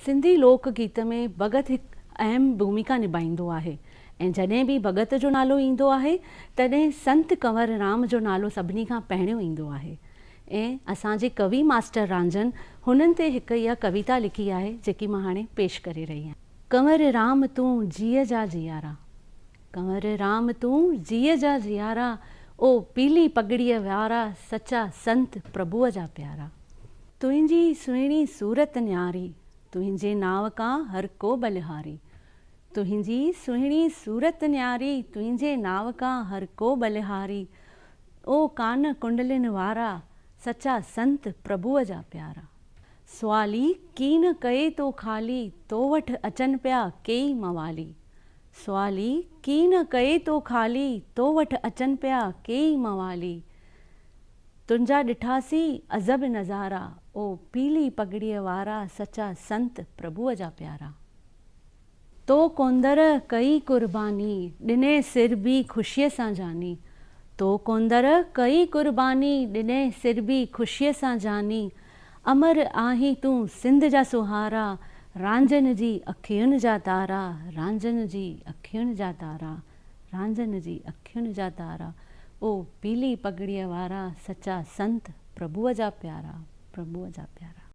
सिंधी लोक गीत में भगत हिकु अहम भूमिका निभाईंदो आहे ऐं जॾहिं बि भगत जो नालो ईंदो आहे तॾहिं संत कंवर राम जो नालो सभिनी खां पहिरियों ईंदो आहे। ऐं असांजे कवि मास्टर रांझन हुननि ते हिकु इहा कविता लिखी आहे जेकी मां हाणे पेश करे रही आहियां। कंवर राम तूं जीअ जा जियारा, कंवर राम तूं जीअ जा जियारा, ओ पीली पगड़ीअ वारा सचा संत प्रभुअ जा प्यारा। तुंहिंजी सुहिणी सूरत न्यारी, तुंहिंजे नाव का हर को बलिहारी। तुंहिंजी सुहिणी सूरत न्यारी, तुंहिंजे नाव का हर को बलिहारी। ओ कान कुंडलिन वारा सचा संत प्रभुअ जा प्यारा। सुवाली कीन कए तो खाली, तो वठ अचन पिया केई मवाली। सुवाली कीन कए तो खाली, तो वठ अचन पिया केई मवाली। तुंहिंजा ॾिठासी अज़ब नज़ारा, ओ पीली पगड़ीअ वारा सचा संत प्रभुअ जा प्यारा। तो कोंदर कई कुर्बानी, ॾिने सिर बि ख़ुशीअ सां जानी। तो कोंदर कई कुर्बानी, ॾिने सिर बि ख़ुशीअ सां जानी। अमर आहीं तूं सिंध जा सुहारा, रांझन जी अखियुनि जा तारा। रांझन जी अखियुनि जा तारा, रांझन जी अखियुनि जा तारा। ओ पीली पगड़ीअ वारा सचा संत प्रभुअ जा प्यारा, प्रभुअ जा प्यारा।